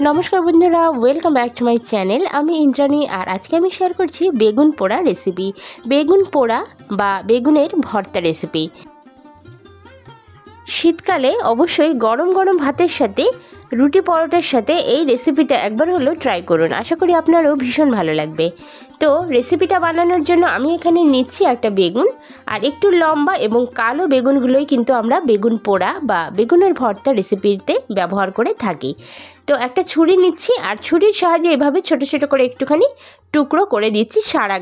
नमस्कार बंधुरा welcome back to my channel. आमी इंद्राणी और आज के आमी शेयर करছি बेगुन पोड़ा रेसिपि। बेगुन पोड़ा बा बेगुनेर भर्ता रेसिपि शीतकाले अवश्य गरम गरम भातेर साथे रुटी परोटार साथे এই রেসিপিটা একবার হলো ট্রাই করুন। আশা করি আপনারও ভীষণ ভালো লাগবে। তো রেসিপিটা বানানোর জন্য আমি এখানে নিচ্ছি একটা বেগুন আর একটু লম্বা এবং কালো বেগুনগুলোই কিন্তু আমরা বেগুন পোড়া বা বেগুনের ভর্তা রেসিপিতে ব্যবহার করে থাকি। তো একটা ছুরি নিচ্ছি আর ছুরির সাহায্যে এভাবে ছোট ছোট করে একটুখানি টুকরো করে দিচ্ছি সারা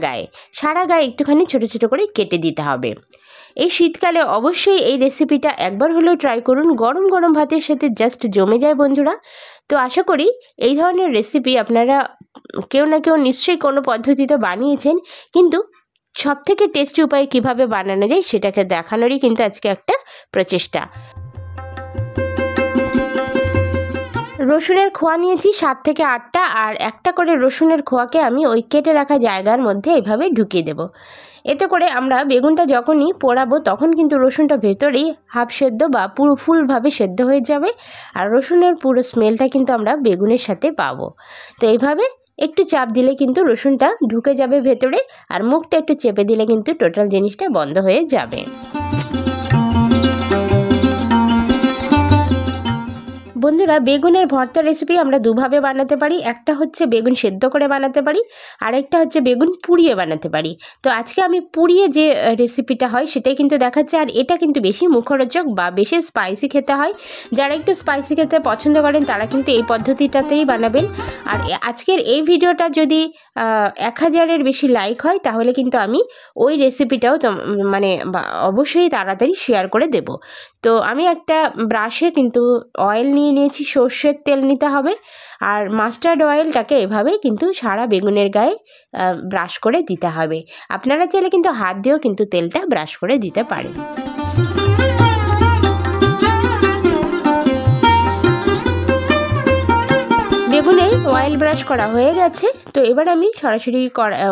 গায়ে একটুখানি ছোট ছোট করে কেটে দিতে হবে। এই শীতকালে অবশ্যই এই রেসিপিটা একবার হলেও ট্রাই করুন, গরম গরম ভাতের সাথে জাস্ট জমে যায় বন্ধুরা। তো আশা করি এই ধরনের রেসিপি আপনারা কেউ না কেউ নিশ্চয়ই কোনো পদ্ধতিতে বানিয়েছেন, কিন্তু সবথেকে টেস্টি উপায়ে কিভাবে বানানো যায় সেটাকে দেখানোরই কিন্তু আজকে একটা প্রচেষ্টা। রসুনের খোয়া নিয়েছি 7 থেকে 8টা আর একটা করে রসুনের খোয়াকে আমি ওই কেটে রাখা জায়গার মধ্যে এইভাবে ঢুকিয়ে দেব। এতে করে আমরা বেগুনটা যখনই পোড়াবো তখন কিন্তু রসুনটা ভেতরেই হাফ সেদ্ধ বা পুরো ফুলভাবে সেদ্ধ হয়ে যাবে আর রসুনের পুরো স্মেলটা কিন্তু আমরা বেগুনের সাথে পাবো। তো এইভাবে একটু চাপ দিলে কিন্তু রসুনটা ঢুকে যাবে ভেতরে আর মুখটা একটু চেপে দিলে কিন্তু টোটাল জিনিসটা বন্ধ হয়ে যাবে। বন্ধুরা বেগুনের ভর্তা রেসিপি আমরা দুভাবে বানাতে পারি, একটা হচ্ছে বেগুন সেদ্ধ করে বানাতে পারি আর একটা হচ্ছে বেগুন পুড়িয়ে বানাতে পারি। তো আজকে আমি পুড়িয়ে যে রেসিপিটা হয় সেটাই কিন্তু দেখাচ্ছি আর এটা কিন্তু বেশি মুখরোচক বা বেশি স্পাইসি খেতে হয়। যারা একটু স্পাইসি খেতে পছন্দ করেন তারা কিন্তু এই পদ্ধতিটাতেই বানাবেন। আর আজকের এই ভিডিওটা যদি 1000-এর বেশি লাইক হয় তাহলে কিন্তু আমি ওই রেসিপিটাও মানে অবশ্যই তাড়াতাড়ি শেয়ার করে দেব। তো আমি একটা ব্রাশে কিন্তু অয়েল নিয়েছি, সর্ষের তেল নিতে হবে আর মাস্টার্ড অয়েলটাকে এভাবেই কিন্তু সারা বেগুনের গায়ে ব্রাশ করে দিতে হবে। আপনারা চাইলে কিন্তু হাত দিয়েও কিন্তু তেলটা ব্রাশ করে দিতে পারেন। বেগুনে অয়েল ব্রাশ করা হয়ে গেছে। তো এবার আমি সরাসরি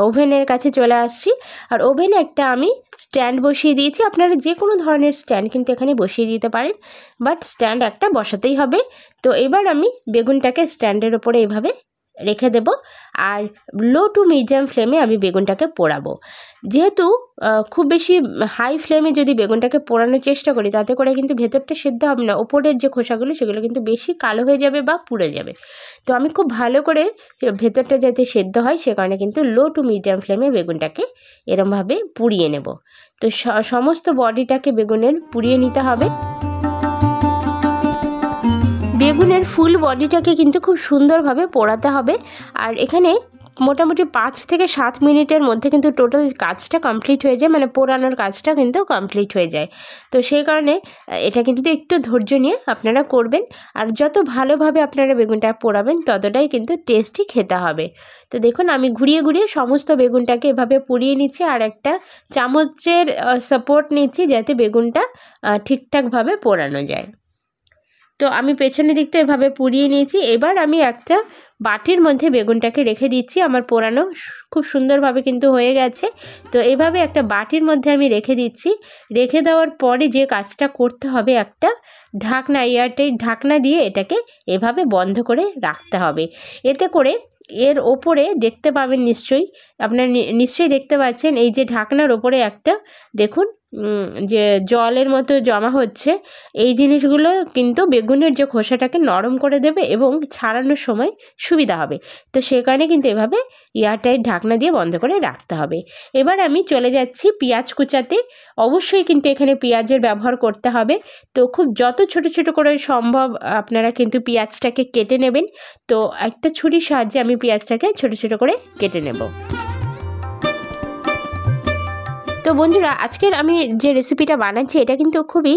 ওভেনের কাছে চলে আসছি আর ওভেনে একটা আমি স্ট্যান্ড বসিয়ে দিয়েছি। আপনারা যে কোনো ধরনের স্ট্যান্ড কিন্তু এখানে বসিয়ে দিতে পারেন, বাট স্ট্যান্ড একটা বসাতেই হবে। তো এবার আমি বেগুনটাকে স্ট্যান্ডের ওপরে এভাবে রেখে দেব আর লো টু মিডিয়াম ফ্লেমে আমি বেগুনটাকে পোড়াবো। যেহেতু খুব বেশি হাই ফ্লেমে যদি বেগুনটাকে পোড়ানোর চেষ্টা করি তাতে করে কিন্তু ভেতরটা সেদ্ধ হবে না, ওপরের যে খোসাগুলো সেগুলো কিন্তু বেশি কালো হয়ে যাবে বা পুড়ে যাবে। তো আমি খুব ভালো করে ভেতরটা যাতে সেদ্ধ হয় সে কারণে কিন্তু লো টু মিডিয়াম ফ্লেমে বেগুনটাকে এরমভাবে পুড়িয়ে নেব। তো সমস্ত বডিটাকে বেগুনের পুড়িয়ে নিতে হবে। বেগুনের ফুল বডিটাকে কিন্তু খুব সুন্দরভাবে পোড়াতে হবে আর এখানে মোটামুটি 5 থেকে 7 মিনিটের মধ্যে কিন্তু টোটাল কাজটা কমপ্লিট হয়ে যায়, মানে পোড়ানোর কাজটা কিন্তু কমপ্লিট হয়ে যায়। তো সেই কারণে এটা কিন্তু একটু ধৈর্য নিয়ে আপনারা করবেন আর যত ভালোভাবে আপনারা বেগুনটা পোড়াবেন ততটাই কিন্তু টেস্টি খেতে হবে। তো দেখুন আমি ঘুরিয়ে ঘুরিয়ে সমস্ত বেগুনটাকে এভাবে পুড়িয়ে নিচ্ছি আর একটা চামচের সাপোর্ট নিচ্ছি যাতে বেগুনটা ঠিকঠাকভাবে পোড়ানো যায়। তো আমি পেছনের দিকটা এভাবে পুড়িয়ে নিয়েছি। এবার আমি একটা বাটির মধ্যে বেগুনটাকে রেখে দিচ্ছি। আমার পোড়ানো খুব সুন্দরভাবে কিন্তু হয়ে গেছে। তো এভাবে একটা বাটির মধ্যে আমি রেখে দিচ্ছি। রেখে দেওয়ার পরে যে কাজটা করতে হবে, একটা ঢাকনা, এয়ারটাইট ঢাকনা দিয়ে এটাকে এভাবে বন্ধ করে রাখতে হবে। এতে করে এর ওপরে দেখতে পাবেন নিশ্চয়ই, আপনারা নিশ্চয়ই দেখতে পাচ্ছেন এই যে ঢাকনার ওপরে একটা দেখুন যে জলের মতো জমা হচ্ছে, এই জিনিসগুলো কিন্তু বেগুনের যে খোসাটাকে নরম করে দেবে এবং ছাড়ানোর সময় সুবিধা হবে। তো সে কারণে কিন্তু এভাবে এয়ারটাইট ঢাকনা দিয়ে বন্ধ করে রাখতে হবে। এবার আমি চলে যাচ্ছি পেঁয়াজ কুচাতে। অবশ্যই কিন্তু এখানে পেঁয়াজের ব্যবহার করতে হবে। তো খুব যত ছোট ছোট করে সম্ভব আপনারা কিন্তু পেঁয়াজটাকে কেটে নেবেন। তো একটা ছুরির সাহায্যে আমি পেঁয়াজটাকে ছোট ছোট করে কেটে নেব। তো বন্ধুরা আজকের আমি যে রেসিপিটা বানাচ্ছি এটা কিন্তু খুবই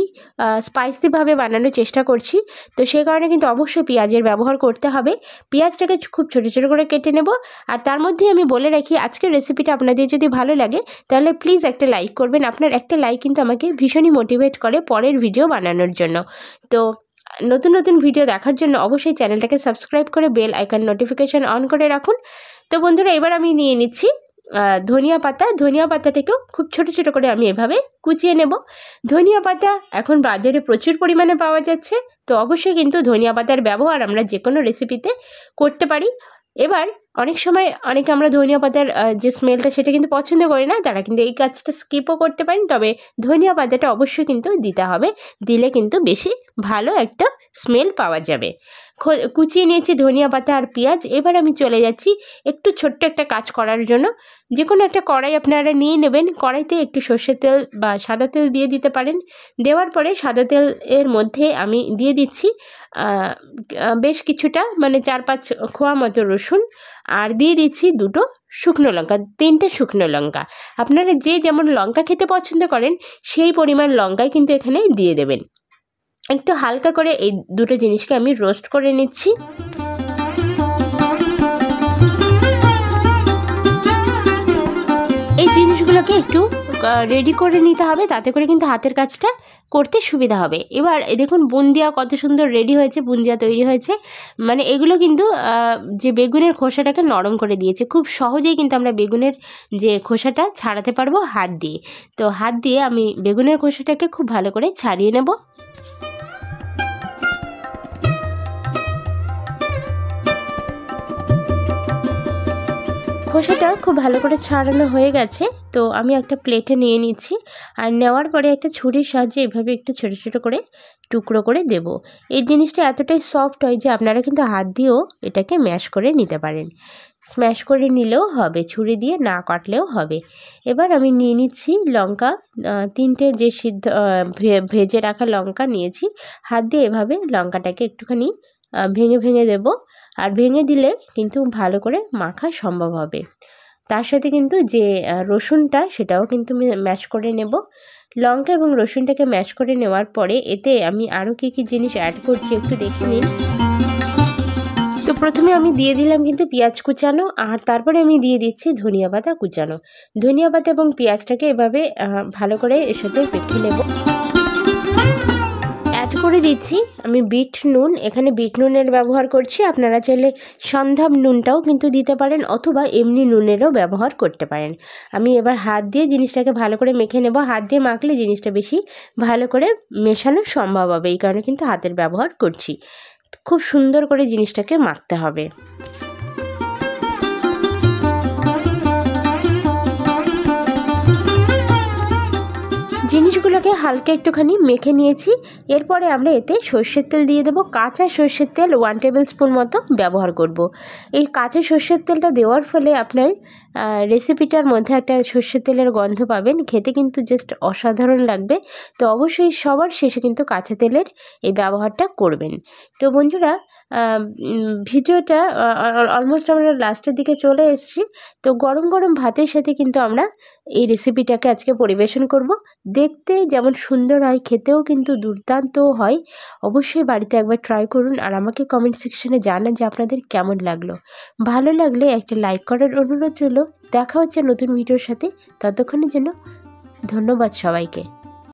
স্পাইসিভাবে বানানোর চেষ্টা করছি। তো সেই কারণে কিন্তু অবশ্যই পেঁয়াজের ব্যবহার করতে হবে। পেঁয়াজটাকে খুব ছোটো ছোটো করে কেটে নেব আর তার মধ্যে আমি বলে রাখি আজকের রেসিপিটা আপনাদের যদি ভালো লাগে তাহলে প্লিজ একটা লাইক করবেন। আপনার একটা লাইক কিন্তু আমাকে ভীষণই মোটিভেট করে পরের ভিডিও বানানোর জন্য। তো নতুন নতুন ভিডিও দেখার জন্য অবশ্যই চ্যানেলটাকে সাবস্ক্রাইব করে বেল আইকন নোটিফিকেশান অন করে রাখুন। তো বন্ধুরা এবার আমি নিয়ে নিচ্ছি ধনিয়া পাতাটাকেও খুব ছোট ছোট করে আমি এভাবে কুচিয়ে নেব। ধনিয়া পাতা এখন বাজারে প্রচুর পরিমাণে পাওয়া যাচ্ছে, তো অবশ্যই কিন্তু ধনিয়া পাতার ব্যবহার আমরা যে কোনো রেসিপিতে করতে পারি। এবার অনেক সময় অনেকে আমরা ধনিয়া পাতার যে স্মেলটা সেটা কিন্তু পছন্দ করি না, তারা কিন্তু এই কাজটা স্কিপও করতে পারেন। তবে ধনিয়া পাতাটা অবশ্যই কিন্তু দিতে হবে, দিলে কিন্তু বেশি ভালো একটা স্মেল পাওয়া যাবে। কুচিয়ে নিয়েছি ধনিয়া পাতা আর পেঁয়াজ। এবার আমি চলে যাচ্ছি একটু ছোট্ট একটা কাজ করার জন্য। যে কোনো একটা কড়াই আপনারা নিয়ে নেবেন, কড়াইতে একটু সর্ষের তেল বা সাদা তেল দিয়ে দিতে পারেন। দেওয়ার পরে সাদা তেল এর মধ্যে আমি দিয়ে দিচ্ছি বেশ কিছুটা, মানে 4-5 খোয়া মতো রসুন, আর দিয়ে দিচ্ছি 2টো শুকনো লঙ্কা, 3টে শুকনো লঙ্কা। আপনারা যে যেমন লঙ্কা খেতে পছন্দ করেন সেই পরিমাণ লঙ্কাই কিন্তু এখানে দিয়ে দেবেন। একটু হালকা করে এই দুটো জিনিসকে আমি রোস্ট করে নিচ্ছি। এই জিনিসগুলোকে একটু রেডি করে নিতে হবে, তাতে করে কিন্তু হাতের কাজটা করতে সুবিধা হবে। এবার দেখুন বুন্দিয়া কত সুন্দর রেডি হয়েছে, বুন্দিয়া তৈরি হয়েছে। মানে এগুলো কিন্তু যে বেগুনের খোসাটাকে নরম করে দিয়েছে। খুব সহজেই কিন্তু আমরা বেগুনের যে খোসাটা ছাড়াতে পারবো হাত দিয়ে। তো হাত দিয়ে আমি বেগুনের খোসাটাকে খুব ভালো করে ছাড়িয়ে নেব। খোসাটা খুব ভালো করে ছাড়ানো হয়ে গেছে, তো আমি একটা প্লেটে নিয়ে নিচ্ছি। আর নেওয়ার পরে একটা ছুরির সাহায্যে এভাবে একটু ছোটো ছোটো করে টুকরো করে দেব। এই জিনিসটা এতটাই সফট হয় যে আপনারা কিন্তু হাত দিয়েও এটাকে ম্যাশ করে নিতে পারেন। স্ম্যাশ করে নিলেও হবে, ছুরি দিয়ে না কাটলেও হবে। এবার আমি নিয়ে নিচ্ছি লঙ্কা, 3টে যে সিদ্ধ ভেজে রাখা লঙ্কা নিয়েছি। হাত দিয়ে এভাবে লঙ্কাটাকে একটুখানি ভেঙে ভেঙে দেব। আর ভেঙে দিলে কিন্তু ভালো করে মাখা সম্ভব হবে। তার সাথে কিন্তু যে রসুনটা সেটাও কিন্তু ম্যাশ করে নেব। লঙ্কা এবং রসুনটাকে ম্যাশ করে নেওয়ার পরে এতে আমি আরও কী কী জিনিস অ্যাড করছি একটু দেখে নিন। তো প্রথমে আমি দিয়ে দিলাম কিন্তু পেঁয়াজ কুচানো, আর তারপরে আমি দিয়ে দিচ্ছি ধনিয়া পাতা কুচানো। ধনিয়া পাতা এবং পেঁয়াজটাকে এভাবে ভালো করে এর সাথে মেখে নেব। অ্যাড করে দিচ্ছি আমি বিট নুন, এখানে বিট নুনের ব্যবহার করছি। আপনারা চাইলে সন্ধাব নুনটাও কিন্তু দিতে পারেন, অথবা এমনি নুনেরও ব্যবহার করতে পারেন। আমি এবার হাত দিয়ে জিনিসটাকে ভালো করে মেখে নেব। হাত দিয়ে মাখলে জিনিসটা বেশি ভালো করে মেশানো সম্ভব হবে, এই কারণে কিন্তু হাতের ব্যবহার করছি। খুব সুন্দর করে জিনিসটাকে মাখতে হবে। জিনিসগুলোকে হালকা একটুখানি মেখে নিয়েছি। এরপরে আমরা এতে সর্ষের তেল দিয়ে দেবো। কাঁচা সর্ষের তেল 1 টেবিল স্পুন মতো ব্যবহার করব। এই কাঁচা সর্ষের তেলটা দেওয়ার ফলে আপনার রেসিপিটার মধ্যে একটা সর্ষের তেলের গন্ধ পাবেন, খেতে কিন্তু জাস্ট অসাধারণ লাগবে। তো অবশ্যই সবার শেষে কিন্তু কাঁচা তেলের এই ব্যবহারটা করবেন। তো বন্ধুরা, ভিডিওটা অলমোস্ট আমরা লাস্টের দিকে চলে এসেছি। তো গরম গরম ভাতের সাথে কিন্তু আমরা এই রেসিপিটাকে আজকে পরিবেশন করব। দেখতে যেমন সুন্দর হয়, খেতেও কিন্তু দুর্দান্ত হয়। অবশ্যই বাড়িতে একবার ট্রাই করুন, আর আমাকে কমেন্ট সেকশনে জানান যে আপনাদের কেমন লাগলো। ভালো লাগলে একটা লাইক করার অনুরোধ রইল। দেখা হচ্ছে নতুন ভিডিওর সাথে, ততক্ষণের জন্য ধন্যবাদ সবাইকে।